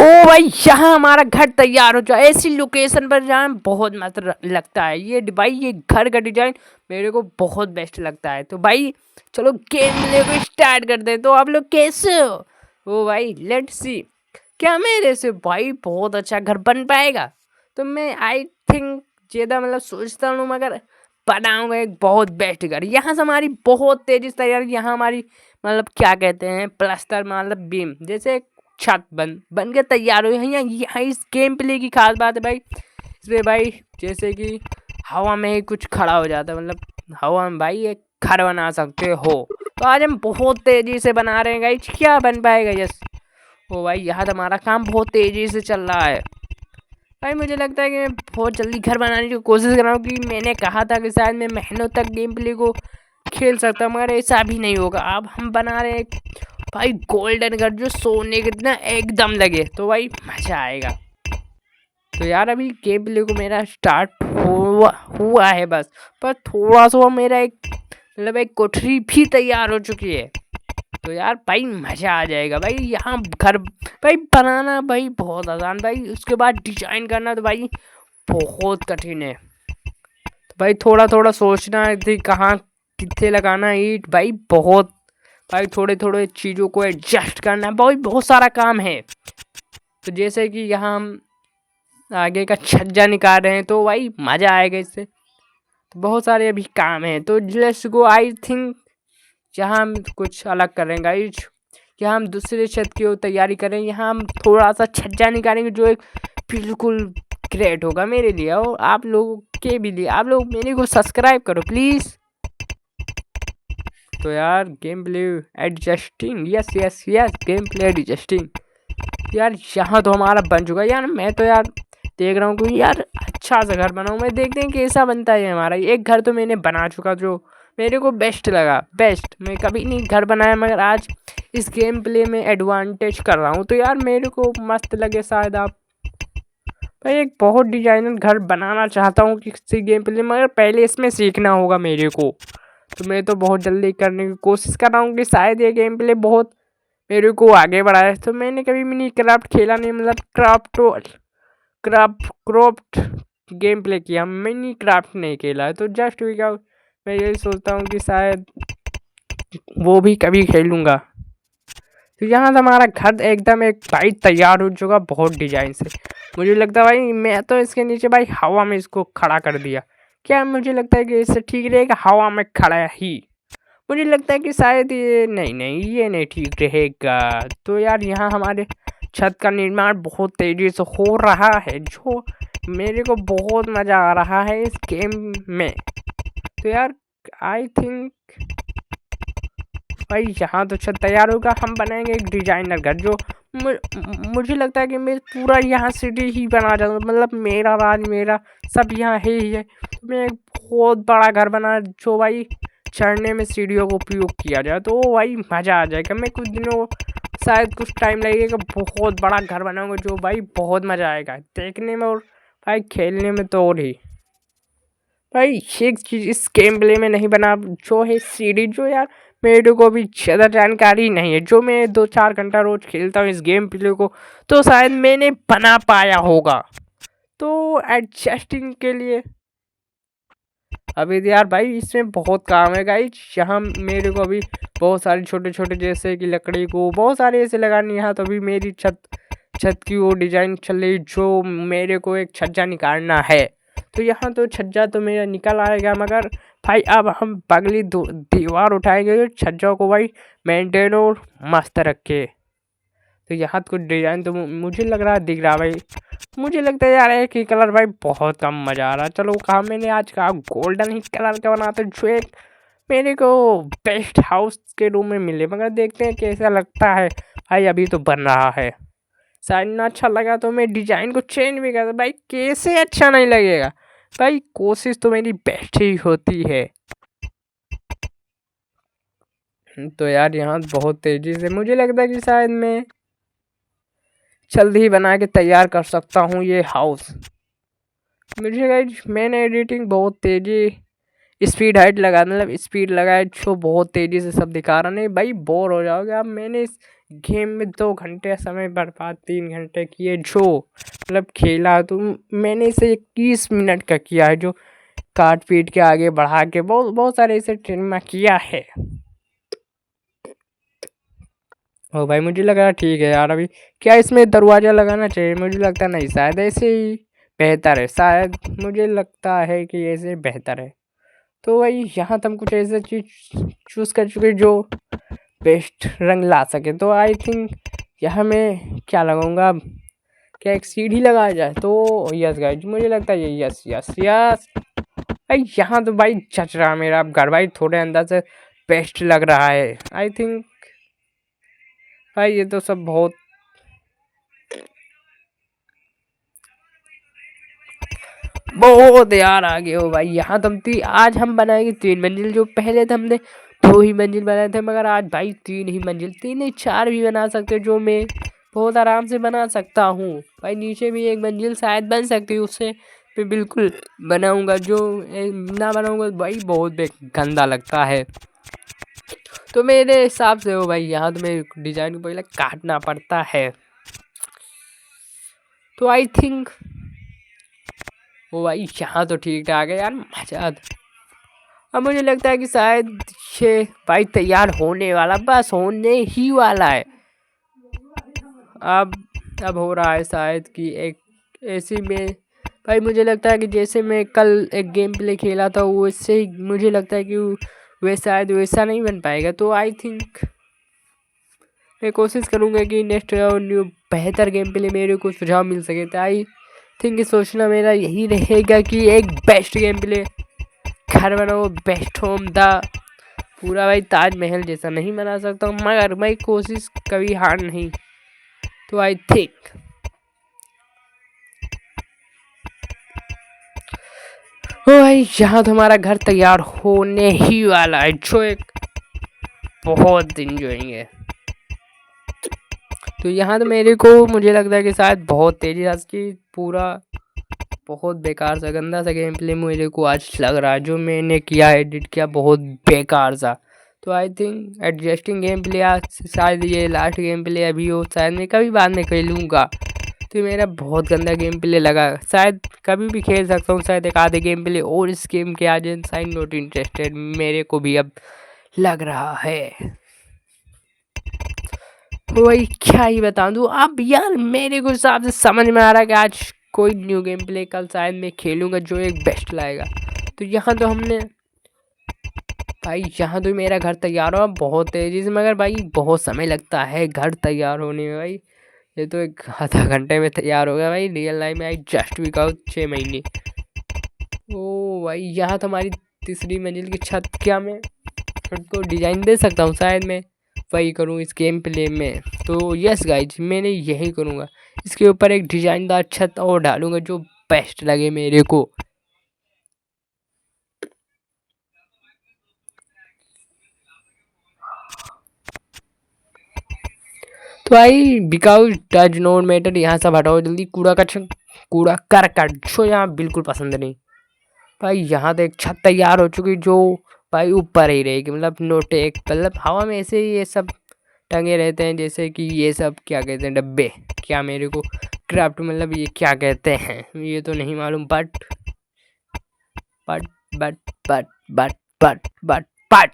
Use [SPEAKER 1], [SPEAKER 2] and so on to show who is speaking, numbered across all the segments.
[SPEAKER 1] भाई यहाँ हमारा घर तैयार हो जाए ऐसी लोकेशन पर जहाँ बहुत मस्त लगता है। ये भाई ये घर का डिजाइन मेरे को बहुत बेस्ट लगता है। तो भाई चलो गेम प्ले को स्टार्ट कर दे। तो आप लोग कैसे हो? ओ भाई लेट्स सी क्या मेरे से भाई बहुत अच्छा घर बन पाएगा। तो मैं आई थिंक ज़्यादा मतलब सोचता हूँ मगर बनाऊंगा एक बहुत बेस्ट घर। यहाँ से हमारी बहुत तेजी से तैयारी। यहाँ हमारी मतलब क्या कहते हैं प्लास्टर मतलब बीम जैसे छत बन के तैयार हो। यहाँ इस गेम प्ले की खास बात है भाई इसमें भाई जैसे कि हवा में ही कुछ खड़ा हो जाता है मतलब हवा में भाई एक घर बना सकते हो। तो आज हम बहुत तेजी से बना रहे हैं गाइस। क्या बन पाएगा? यस ओ भाई यहाँ तो हमारा काम बहुत तेजी से चल रहा है भाई। मुझे लगता है कि मैं बहुत जल्दी घर बनाने की कोशिश कर रहा हूँ कि मैंने कहा था कि शायद मैं महीनों तक गेम प्ले को खेल सकता हूँ मगर ऐसा भी नहीं होगा। अब हम बना रहे हैं भाई गोल्डन घर जो सोने कितना एकदम लगे। तो भाई मजा आएगा। तो यार अभी गेम प्ले को मेरा स्टार्ट हुआ है बस पर थोड़ा सा मेरा एक मतलब एक कोठरी भी तैयार हो चुकी है। तो यार भाई मजा आ जाएगा भाई। यहाँ घर भाई बनाना भाई बहुत आसान भाई उसके बाद डिजाइन करना तो भाई बहुत कठिन है। तो भाई थोड़ा थोड़ा सोचना है कि कहाँ कितने लगाना ईंट भाई बहुत भाई थोड़े थोड़े चीज़ों को एडजस्ट करना भाई बहुत सारा काम है। तो जैसे कि यहाँ हम आगे का छज्जा निकाल रहे हैं तो भाई मज़ा आएगा इससे। तो बहुत सारे अभी काम हैं तो लेट्स गो। आई थिंक जहाँ हम कुछ अलग करेंगे गाइस। यहाँ हम दूसरे छत की ओर तैयारी करें। यहाँ हम थोड़ा सा छज्जा निकालेंगे जो एक बिल्कुल ग्रेट होगा मेरे लिए और आप लोगों के भी लिए। आप लोग मेरे को सब्सक्राइब करो प्लीज़। तो यार game play adjusting yes yes yes game play adjusting. यार यहाँ तो हमारा बन चुका है यार। मैं तो यार देख रहा हूँ कि यार अच्छा सा घर बनाऊँ मैं। देखते हैं कैसा बनता है हमारा। एक घर तो मैंने बना चुका जो मेरे को बेस्ट लगा। बेस्ट मैं कभी नहीं घर बनाया मगर आज इस गेम प्ले में एडवांटेज कर रहा हूँ तो यार मेरे को मस्त लगे शायद आप भाई। एक बहुत डिजाइनर घर बनाना चाहता हूँ किसी गेम प्ले मगर पहले इसमें सीखना होगा मेरे को। तो मैं तो बहुत जल्दी करने की कोशिश कर रहा हूँ कि शायद ये गेम प्ले बहुत मेरे को आगे बढ़ाए। तो मैंने कभी मिनी क्राफ्ट खेला नहीं मतलब क्राफ्ट गेम प्ले किया मिनी क्राफ्ट नहीं खेला है। तो जस्ट मैं यही सोचता हूँ कि शायद वो भी कभी खेलूँगा। तो यहाँ से हमारा घर एकदम एक भाई तैयार हो चुका बहुत डिजाइन से। मुझे लगता है भाई मैं तो इसके नीचे भाई हवा में इसको खड़ा कर दिया। क्या मुझे लगता है कि इससे ठीक रहेगा हवा में खड़ा ही। मुझे लगता है कि शायद ये नहीं ये नहीं ठीक रहेगा। तो यार यहाँ हमारे छत का निर्माण बहुत तेज़ी से हो रहा है जो मेरे को बहुत मज़ा आ रहा है इस गेम में। तो यार आई थिंक भाई यहाँ तो छत तैयार होगा। हम बनाएंगे एक डिजाइनर घर जो मुझे लगता है कि मैं पूरा यहाँ सिटी ही बना जाऊँ मतलब मेरा राज मेरा सब यहाँ है ही है। तो मैं एक बहुत बड़ा घर बना जो भाई चढ़ने में सीढ़ियों का उपयोग किया जाए तो भाई मज़ा आ जाएगा। मैं कुछ दिनों शायद कुछ टाइम लगेगा बहुत बड़ा घर बनाऊंगा जो भाई बहुत मज़ा आएगा देखने में और भाई खेलने में तो और ही। भाई एक चीज़ इस गेम प्ले में नहीं बना जो है सीढ़ी जो यार मेरे को भी ज़्यादा जानकारी नहीं है। जो मैं 2-4 घंटा रोज खेलता हूँ इस गेम प्ले को तो शायद मैंने बना पाया होगा। तो एडजस्टिंग के लिए अभी यार भाई इसमें बहुत काम है गाइस। यहाँ मेरे को अभी बहुत सारे छोटे छोटे जैसे कि लकड़ी को बहुत सारे ऐसे लगाने। यहाँ तो अभी मेरी छत की वो डिज़ाइन चल रही जो मेरे को एक छज्जा निकालना है। तो यहाँ तो छज्जा तो मेरा निकल आएगा मगर भाई अब हम पगली दीवार उठाएंगे छज्जा को भाई मेंटेन और मस्त रखे। तो यहाँ कुछ डिज़ाइन तो मुझे लग रहा है दिख रहा भाई। मुझे लगता है यार एक ही कलर भाई बहुत कम मज़ा आ रहा। चलो कहा मैंने आज कहा गोल्डन ही कलर का बनाते जो एक मेरे को बेस्ट हाउस के रूम में मिले मगर देखते हैं कैसा लगता है भाई। अभी तो बन रहा है शायद ना अच्छा लगा तो मैं डिज़ाइन को चेंज भी करता भाई। कैसे अच्छा नहीं लगेगा भाई कोशिश तो मेरी बेस्ट ही होती है। तो यार यहाँ बहुत तेज़ी से मुझे लगता है कि शायद मैं जल्दी ही बना के तैयार कर सकता हूँ ये हाउस। मुझे गाइस मैंने एडिटिंग बहुत तेज़ी स्पीड हाइट लगा मतलब स्पीड लगाए जो बहुत तेज़ी से सब दिखा रहा नहीं भाई बोर हो जाओगे आप। मैंने इस गेम में 2 घंटे समय बर्बाद, 3 घंटे किए जो मतलब खेला तो मैंने इसे 21 मिनट का किया है, जो काट पीट के आगे बढ़ा के बहुत बहुत सारे इसे ट्रेनिंग में किया है। ओ भाई मुझे लगा ठीक है यार, अभी क्या इसमें दरवाज़ा लगाना चाहिए? मुझे लगता नहीं, शायद ऐसे ही बेहतर है, शायद मुझे लगता है कि ऐसे बेहतर है। तो भाई यहाँ तो हम कुछ ऐसे चीज़ चूज़ कर चुके जो बेस्ट रंग ला सके। तो आई थिंक यहाँ मैं क्या लगाऊंगा, क्या एक सीढ़ी लगाया जाए? तो यस गाइज, मुझे लगता है ये यस यस यस भाई। यहाँ तो भाई जच रहा मेरा घर भाई, थोड़े अंदर से बेस्ट लग रहा है आई थिंक भाई। ये तो सब बहुत यार आगे हो भाई। यहाँ तो आज हम बनाएंगे 3 मंजिल, जो पहले तो हमने 2 ही मंजिल बनाए थे, मगर आज भाई 3 ही मंजिल, 3 नहीं 4 भी बना सकते, जो मैं बहुत आराम से बना सकता हूँ भाई। नीचे भी 1 मंजिल शायद बन सकती है, उससे मैं बिल्कुल बनाऊंगा। जो ना बनाऊंगा भाई बहुत गंदा लगता है। तो मेरे हिसाब से हो भाई, यहाँ तो मेरे डिजाइन को पहले काटना पड़ता है। तो आई थिंक ओ भाई यहाँ तो ठीक ठाक है यार, मजा। अब मुझे लगता है कि शायद ये भाई तैयार होने वाला, बस होने ही वाला है। अब अब हो रहा है शायद कि एक ऐसी में भाई, मुझे लगता है कि जैसे मैं कल एक गेम प्ले खेला था वैसे ही मुझे लगता है कि वे शायद वैसा नहीं बन पाएगा। तो आई थिंक मैं कोशिश करूँगा कि नेक्स्ट न्यू बेहतर गेम प्ले मेरे को सुझाव मिल सके। तो आई थिंक सोचना मेरा यही रहेगा कि एक बेस्ट गेम प्ले घर बनाओ, बेस्ट होम द पूरा भाई ताजमहल जैसा नहीं बना सकता हूँ, मगर मैं कोशिश कभी हार नहीं। तो आई थिंक ओ भाई यहाँ तो हमारा घर तैयार होने ही वाला है, जो एक बहुत इंजॉइंग है। तो यहाँ तो मेरे को मुझे लगता है कि शायद बहुत तेजी से पूरा बहुत बेकार सा गंदा सा गेम प्ले मेरे को आज लग रहा है, जो मैंने किया एडिट किया बहुत बेकार सा। तो I think adjusting game play आज शायद ये लास्ट गेम प्ले अभी हो, शायद मैं कभी बाद में खेलूँगा। तो मेरा बहुत गंदा गेम प्ले लगा, शायद कभी भी खेल सकता हूँ, शायद एक आधे गेम प्ले और इस गेम के आज शायद नॉट इंटरेस्टेड मेरे को भी अब लग रहा है। वही क्या ही बता दूँ अब यार, मेरे को हिसाब से समझ में आ रहा है कि आज कोई न्यू गेम प्ले कल शायद मैं खेलूँगा जो एक बेस्ट लाएगा। तो यहाँ तो हमने भाई यहाँ तो मेरा घर तैयार हुआ बहुत तेज़ी से, मगर भाई बहुत समय लगता है घर तैयार होने में भाई। ये तो एक आधा घंटे में तैयार हो गया भाई, रियल लाइफ में आई जस्ट वीक आउट 6 महीने। ओ भाई यहाँ तो हमारी तीसरी मंजिल की छत, क्या मैं छत को डिज़ाइन दे सकता हूँ? शायद मैं वही करूँ इस गेम प्ले में। तो यस गाइज, मैंने यही करूँगा, इसके ऊपर एक डिजाइनदार छत और डालूंगा जो बेस्ट लगे मेरे को। तो भाई बिकॉज डज नॉट मैटर, यहाँ सब हटाओ जल्दी, कूड़ा करकट जो यहाँ बिल्कुल पसंद नहीं। भाई यहाँ तो एक छत तैयार हो चुकी जो भाई ऊपर ही रहेगी, मतलब नोटे एक मतलब हवा में ऐसे ही ये सब टंगे रहते हैं, जैसे कि ये सब क्या कहते हैं डब्बे, क्या मेरे को क्राफ्ट मतलब ये क्या कहते हैं ये तो नहीं मालूम, but but but but but but but but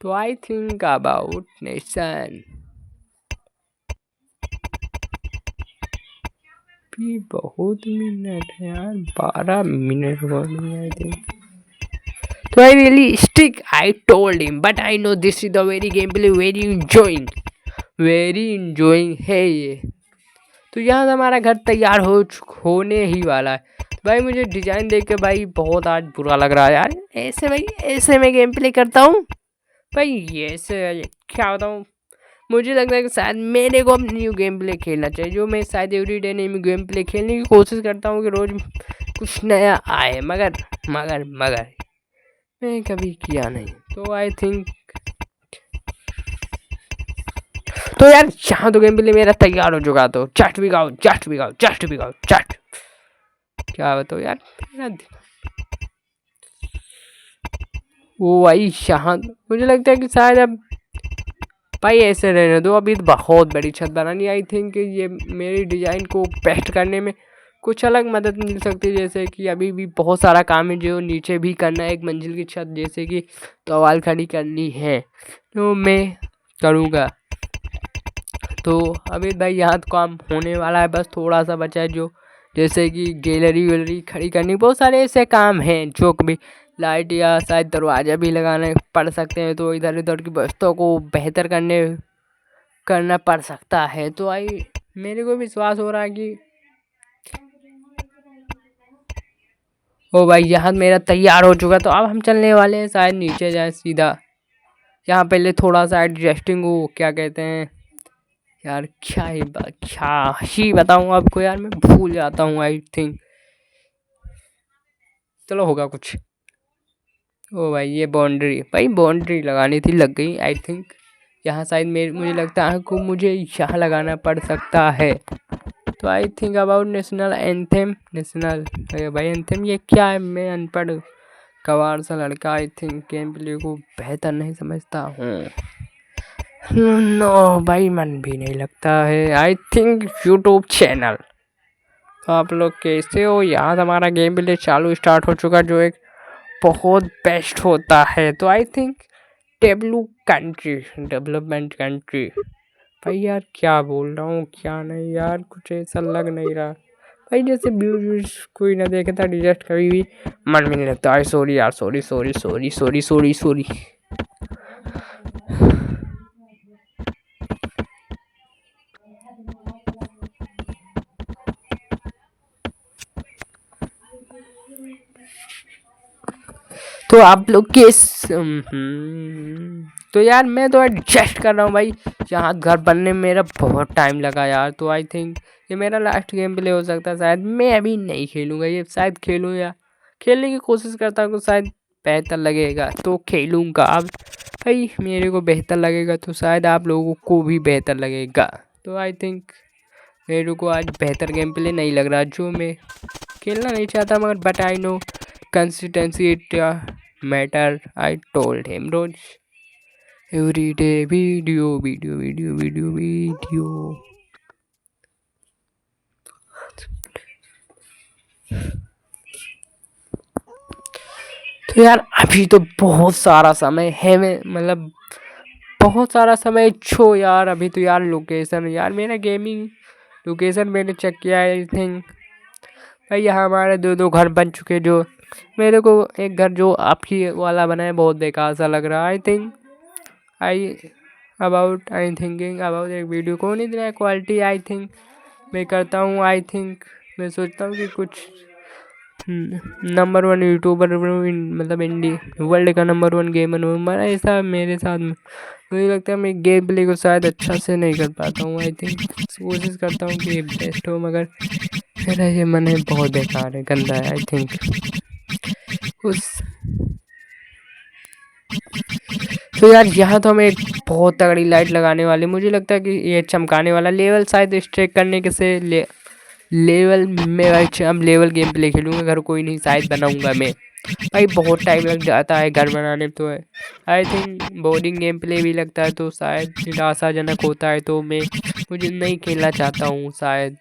[SPEAKER 1] तो आई थिंक अबाउट नेशन भी बहुत मिनट है यार, 12 मिनट बोलूँगा आई थिंक। तो I really stick, I told him, but I no this is the very game play very enjoying है ये। तो यहाँ से हमारा घर तैयार होने ही वाला है। तो भाई मुझे डिज़ाइन देख के भाई बहुत आज बुरा लग रहा है यार, ऐसे भाई ऐसे मैं गेम प्ले करता हूँ भाई, ये ऐसे क्या बताऊँ। मुझे लगता है कि शायद मेरे को अब न्यू गेम प्ले खेलना चाहिए, जो मैं शायद एवरीडे न्यू गेम प्ले खेलने की कोशिश करता हूँ कि रोज़ कुछ नया आए, मगर मगर मगर मैं कभी किया नहीं। तो आई थिंक तो यार यहाँ तो गेम प्ले मेरा तैयार हो चुका, तो जस्ट भी गाओ जस्ट भी गाओ जस्ट भी गाओ जस्ट, क्या बताओ यार मेरा वो भाई यहाँ मुझे लगता है कि शायद अब भाई ऐसे रहने दो, अभी तो बहुत बड़ी छत बनानी। आई थिंक ये मेरी डिज़ाइन को बेस्ट करने में कुछ अलग मदद मिल सकती है, जैसे कि अभी भी बहुत सारा काम है जो नीचे भी करना है, एक मंजिल की छत जैसे कि टॉवल खड़ी करनी है तो मैं करूँगा। तो अभी भाई यहाँ तो काम होने वाला है, बस थोड़ा सा बचा है जो जैसे कि गैलरी वैलरी खड़ी करनी, बहुत सारे ऐसे काम हैं जो कभी लाइट या शायद दरवाज़ा भी लगाने पड़ सकते हैं, तो इधर उधर की वस्तुओं को बेहतर करना पड़ सकता है। तो आई मेरे को विश्वास हो रहा है कि ओ भाई यहाँ मेरा तैयार हो चुका, तो अब हम चलने वाले हैं शायद नीचे जाए सीधा। यहाँ पहले थोड़ा सा एडजस्टिंग हो, क्या कहते हैं यार, क्या ही बताऊँ आपको यार, मैं भूल जाता हूँ आई थिंक। चलो होगा कुछ। ओ भाई ये बाउंड्री लगानी थी, लग गई आई थिंक। यहाँ शायद मुझे लगता है कि मुझे यहाँ लगाना पड़ सकता है। तो I think about national anthem, भाई एंथम ये क्या है, मैं अनपढ़ गवार सा लड़का आई थिंक गेम प्ले को बेहतर नहीं समझता हूँ। नो भाई मन भी नहीं लगता है। I think YouTube channel. तो आप लोग कैसे हो? यहाँ हमारा गेम प्ले चालू स्टार्ट हो चुका जो एक बहुत बेस्ट होता है। तो आई थिंक डेवलपमेंट कंट्री। भाई यार क्या बोल रहा हूँ क्या नहीं यार, कुछ ऐसा लग नहीं रहा भाई, जैसे व्यूज कोई ना देखे था डिजेस्ट कभी भी मन में नहीं लगता। आई सॉरी यार, सॉरी। तो आप लोग तो यार मैं तो एडजस्ट कर रहा हूँ भाई, यहाँ घर बनने में मेरा बहुत टाइम लगा यार। तो आई थिंक ये मेरा लास्ट गेम प्ले हो सकता है, शायद मैं अभी नहीं खेलूँगा ये, शायद खेलूँ या खेलने की कोशिश करता हूँ, शायद बेहतर लगेगा तो खेलूँगा। अब भाई मेरे को बेहतर लगेगा तो शायद आप लोगों को भी बेहतर लगेगा। तो आई थिंक मेरे को आज बेहतर गेम प्ले नहीं लग रहा, जो मैं खेलना नहीं चाहता, मगर but I know consistency it matter. I told him रोज एवरी डे वीडियो। तो यार अभी तो बहुत सारा समय है, मैं मतलब बहुत सारा समय छो यार। अभी तो यार लोकेशन यार मेरा गेमिंग लोकेशन मैंने चेक किया है। आई थिंक भाई यहाँ हमारे दो घर बन चुके, जो मेरे को एक घर जो आपकी वाला बना है बहुत बेकार सा लग रहा है। I think I thinking about एक वीडियो को नहीं देना क्वालिटी। आई थिंक मैं करता हूँ, आई थिंक मैं सोचता हूँ कि कुछ नंबर 1 यूट्यूबर मतलब इंडिया वर्ल्ड का नंबर 1 गेमर हूँ, मगर ऐसा मेरे साथ में मुझे लगता है मैं गेम प्ले को शायद अच्छा से नहीं कर पाता हूँ। आई थिंक कोशिश करता हूँ कि बेस्ट हो, मगर मेरा ये मन है बहुत बेकार है, गंदा है। आई थिंक उस तो यार यहाँ तो हम एक बहुत तगड़ी लाइट लगाने वाले, मुझे लगता है कि ये चमकाने वाला लेवल शायद स्ट्रेक करने के से लेवल में भाई अब लेवल गेम प्ले खेलूँगा, घर कोई नहीं शायद बनाऊँगा मैं। भाई बहुत टाइम लग जाता है घर बनाने में, तो I think boring game play भी लगता है, तो शायद निराशाजनक होता है, तो मुझे नहीं खेलना चाहता हूँ शायद।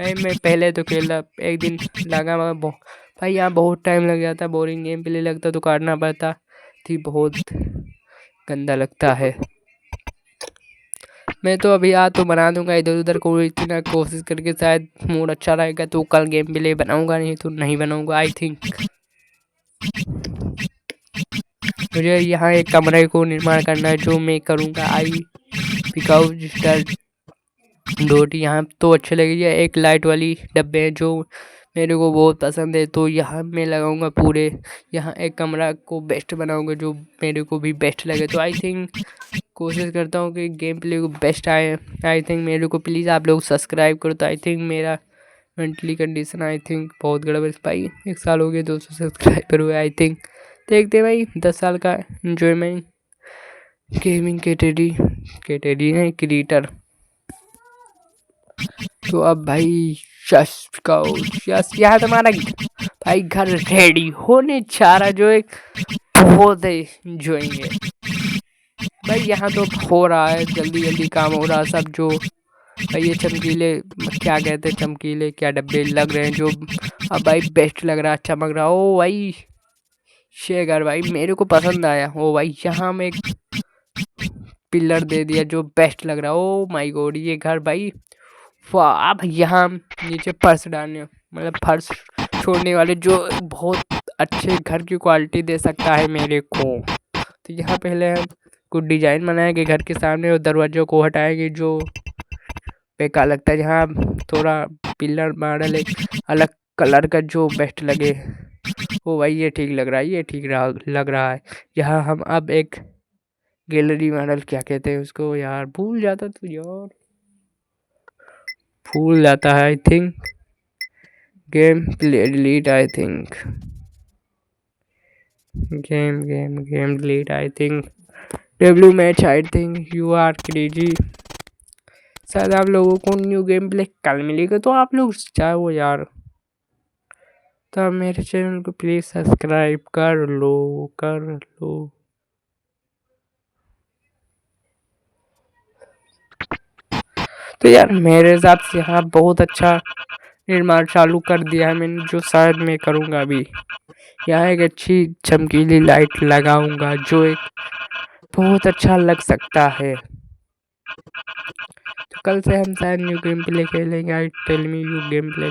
[SPEAKER 1] मैं पहले तो खेला एक दिन लगा, मगर भाई यहाँ बहुत टाइम लग जाता, बोरिंग गेम प्ले लगता तो काटना पड़ता थी, बहुत गंदा लगता है। मैं तो अभी आज तो बना दूंगा इधर उधर को इतना कोशिश करके, शायद मूड अच्छा रहेगा तो कल गेम प्ले बनाऊंगा, नहीं तो नहीं बनाऊंगा। आई थिंक मुझे यहाँ एक कमरे को निर्माण करना है जो मैं करूँगा। आई बिकॉज डोट यहाँ तो अच्छे लगेगी, एक लाइट वाली डब्बे हैं जो मेरे को बहुत पसंद है, तो यहाँ मैं लगाऊंगा पूरे यहाँ एक कमरा को बेस्ट बनाऊंगा जो मेरे को भी बेस्ट लगे। तो आई थिंक कोशिश करता हूँ कि गेम प्ले को बेस्ट आए। आई थिंक मेरे को प्लीज़ आप लोग सब्सक्राइब करो। तो आई थिंक मेरा मेंटली कंडीशन आई थिंक बहुत गड़बड़ भाई, 1 साल हो गए 200 सब्सक्राइबर हुए। आई थिंक देखते भाई 10 साल का इन्जॉयमेंट गेमिंग कैटेगरी नहीं क्रिएटर। तो अब भाई यस यार तुम्हारा भाई घर रेडी होने जा रहा, जो एक बहुत ही इंजॉइंग है। भाई यहाँ तो हो रहा है, जल्दी जल्दी काम हो रहा है सब। जो भाई ये चमकीले, क्या कहते हैं, चमकीले क्या डब्बे लग रहे हैं जो, अब भाई बेस्ट लग रहा है, चमक रहा। ओ भाई शेगर भाई मेरे को पसंद आया। ओ भाई यहाँ में एक पिलर दे दिया जो बेस्ट लग रहा है। ओ माय गॉड ये घर भाई वाह। अब यहाँ नीचे फर्श डालने, मतलब फर्श छोड़ने वाले जो बहुत अच्छे घर की क्वालिटी दे सकता है मेरे को। तो यहाँ पहले हम कुछ डिजाइन बनाएंगे घर के सामने और दरवाजों को हटाएंगे जो बेकार लगता है। यहाँ थोड़ा पिलर मॉडल एक अलग कलर का जो बेस्ट लगे। ओ भाई ये ठीक लग रहा है, ये ठीक लग रहा है। यहाँ हम अब एक गैलरी मॉडल, क्या कहते हैं उसको यार, भूल जाता तू यार, भूल जाता है। I think game play delete, I think game delete, I think W match, I think you are crazy. शायद आप लोगों को न्यू गेम प्ले कल मिलेगा, तो आप लोग चाहो यार तो आप मेरे चैनल को प्लीज सब्सक्राइब कर लो, कर लो। तो यार मेरे हिसाब से यहाँ बहुत अच्छा निर्माण चालू कर दिया है मैंने, जो शायद मैं करूँगा अभी। यहाँ एक अच्छी चमकीली लाइट लगाऊंगा जो एक बहुत अच्छा लग सकता है। तो कल से हम शायद न्यू गेम प्ले खेलेंगे। I tell me you game play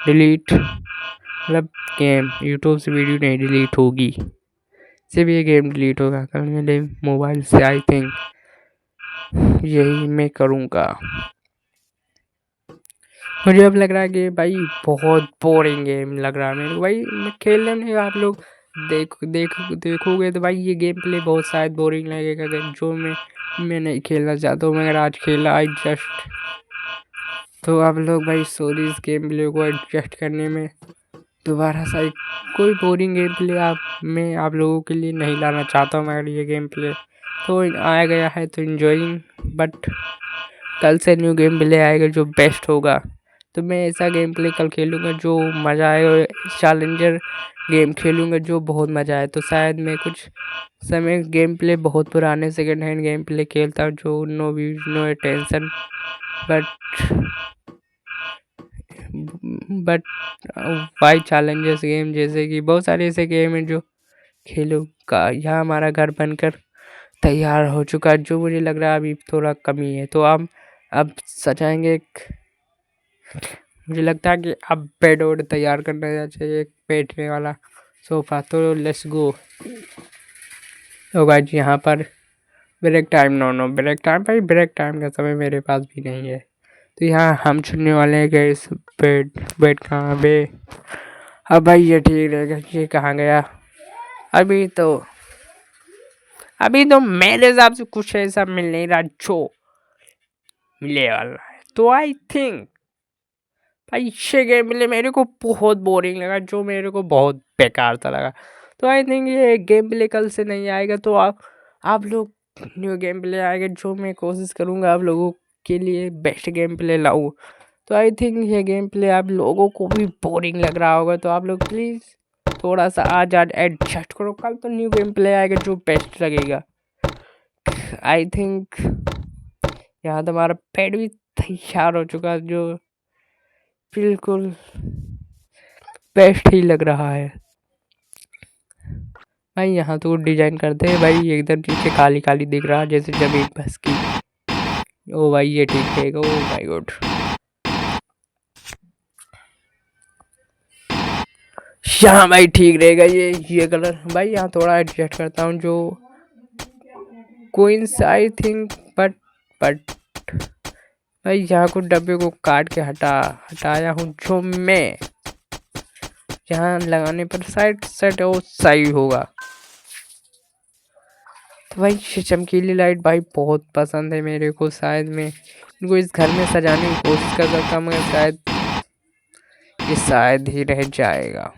[SPEAKER 1] delete, मतलब गेम यूट्यूब से वीडियो नहीं डिलीट होगी, सिर्फ ये गेम डिलीट होगा कल मेरे मोबाइल से। आई थिंक यही मैं करूँगा। मुझे अब लग रहा है कि भाई बहुत बोरिंग गेम लग रहा है मेरे को भाई, मैं खेलने नहीं। आप लोग देखोगे तो भाई ये गेम प्ले बहुत शायद बोरिंग लगेगा, जो मैं नहीं खेलना चाहता हूँ, मगर आज खेला आई जस्ट। तो आप लोग भाई सॉरी इस गेम प्ले को एडजस्ट करने में। दोबारा सा कोई बोरिंग गेम प्ले मैं आप लोगों के लिए नहीं लाना चाहता हूँ, मगर ये गेम प्ले तो आया गया है तो इन्जॉइंग। बट कल से न्यू गेम प्ले आएगा जो बेस्ट होगा, तो मैं ऐसा गेम प्ले कल खेलूँगा जो मज़ा आएगा। चैलेंजर गेम खेलूँगा जो बहुत मज़ा आए। तो शायद मैं कुछ समय गेम प्ले बहुत पुराने सेकंड हैंड गेम प्ले खेलता हूँ जो no views no tension, but why challengers game, जैसे कि बहुत सारे ऐसे गेम हैं जो खेलूँगा। यहाँ हमारा घर बनकर तैयार हो चुका है, जो मुझे लग रहा है अभी थोड़ा कमी है। तो अब सजाएंगे एक, मुझे लगता है कि अब बेड वोड तैयार करना चाहिए, एक बैठने वाला सोफा। तो लेट्स गो। तो गाइस यहाँ पर break time, no break time भाई, ब्रेक टाइम का समय मेरे पास भी नहीं है। तो यहाँ हम चुनने वाले हैं कि इस बेड कहाँ पे। अब भाई ये ठीक रहेगा, ये कहाँ गया। अभी तो मेरे हिसाब से कुछ ऐसा मिल नहीं रहा जो मिले वाला है। तो आई थिंक भाई ये गेम प्ले मेरे को बहुत बोरिंग लगा, जो मेरे को बहुत बेकार सा लगा। तो आई थिंक ये गेम प्ले कल से नहीं आएगा, तो आप लोग न्यू गेम प्ले आएगा जो मैं कोशिश करूँगा आप लोगों के लिए बेस्ट गेम प्ले लाऊँ। तो आई थिंक ये गेम प्ले आप लोगों को भी बोरिंग लग रहा होगा, तो आप लोग प्लीज़ थोड़ा सा आज एडजस्ट करो, कल तो न्यू गेम प्ले आएगा जो बेस्ट लगेगा। आई थिंक यहाँ तो हमारा पेड़ भी तैयार हो चुका है, जो बिल्कुल बेस्ट ही लग रहा है भाई। यहाँ तो डिजाइन करते हैं भाई, एकदम नीचे काली काली दिख रहा है जैसे जमीन बस की। ओ भाई ये ठीक रहेगा, ओ माय गॉड। यहाँ भाई ठीक रहेगा ये कलर भाई। यहाँ थोड़ा एडजस्ट करता हूँ जो कोइंस आई थिंक, बट भाई यहाँ कुछ डब्बे को काट के हटाया हूँ जो मैं यहाँ लगाने पर साइड सेट वो सही होगा। तो भाई ये चमकीली लाइट भाई बहुत पसंद है मेरे को। शायद मैं इनको इस घर में सजाने की कोशिश कर सकता हूँ, मगर शायद ही रह जाएगा।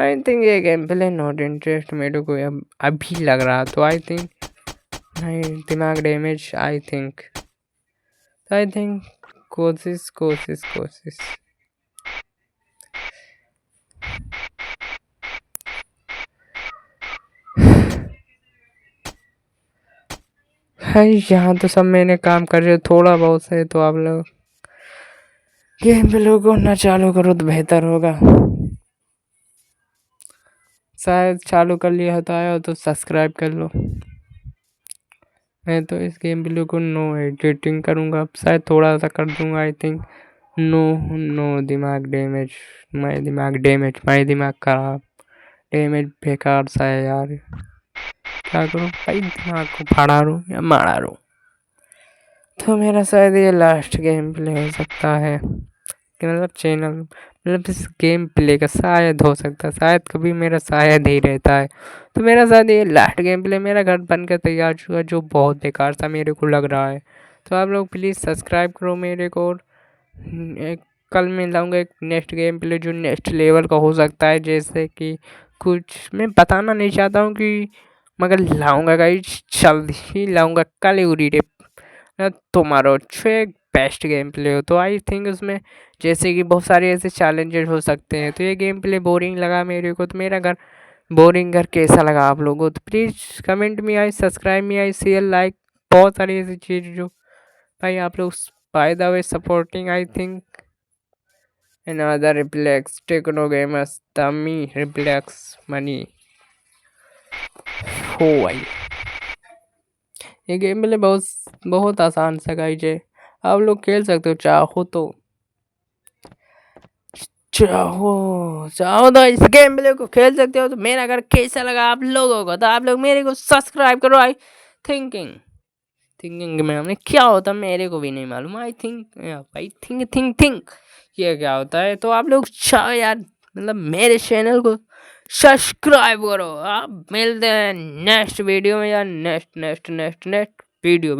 [SPEAKER 1] आई थिंक ये गेम प्ले नॉट इंटरेस्ट मेरे को अभी लग रहा। तो आई थिंक दिमाग डैमेज, आई थिंक कोशिश। है। यहाँ तो सब मैंने काम कर रहे थोड़ा बहुत से, तो आप लोग गेम प्ले को ना चालू करो तो बेहतर होगा। शायद चालू कर लिया होता है तो सब्सक्राइब कर लो। मैं तो इस गेम प्ले को नो एडिटिंग करूँगा, शायद थोड़ा सा कर दूँगा आई थिंक। नो नो दिमाग डैमेज, माई दिमाग खराब, डैमेज बेकार सा है यार। क्या करूँ भाई, दिमाग को फाड़ा रूँ या मारा रूँ। तो मेरा शायद ये लास्ट गेम प्ले हो सकता है कि मतलब चैनल, मतलब इस गेम प्ले का शायद हो सकता है, शायद कभी मेरा शायद ही रहता है। तो मेरा शायद ये लास्ट गेम प्ले, मेरा घर बन कर तैयार हुआ जो बहुत बेकार सा मेरे को लग रहा है। तो आप लोग प्लीज़ सब्सक्राइब करो मेरे को। और एक कल मैं लाऊंगा एक नेक्स्ट गेम प्ले जो नेक्स्ट लेवल का हो सकता है, जैसे कि कुछ मैं बताना नहीं चाहता हूँ कि, मगर लाऊंगा गाइस, जल्द ही लाऊंगा। कल ही उड़ी रे तुम्हारो छः बेस्ट गेम प्ले हो। तो आई थिंक उसमें जैसे कि बहुत सारे ऐसे चैलेंजेस हो सकते हैं। तो ये गेम प्ले बोरिंग लगा मेरे को, तो मेरा घर बोरिंग घर कैसा लगा आप लोगों को, तो प्लीज़ कमेंट में आई, सब्सक्राइब में आई, शेयर, लाइक, बहुत सारी ऐसी चीज़ जो भाई आप लोग by the way supporting I think another reflex techno gamers तमी रिफ्लेक्स मनी हो भाई। ये गेम प्ले बहुत बहुत आसान सा गाइज है, आप लोग खेल सकते हो चाहो तो। चाहो तो इस गेम प्ले को खेल सकते हो। तो मेरा अगर कैसा लगा आप लोगों को, तो आप लोग मेरे को सब्सक्राइब करो। आई थिंकिंग में हमने क्या होता मेरे को भी नहीं मालूम। आई थिंक भाई थिंक ये क्या होता है। तो आप लोग चाहो यार, मतलब मेरे चैनल को सब्सक्राइब करो। आप मिलते हैं नेक्स्ट वीडियो में या नेक्स्ट वीडियो।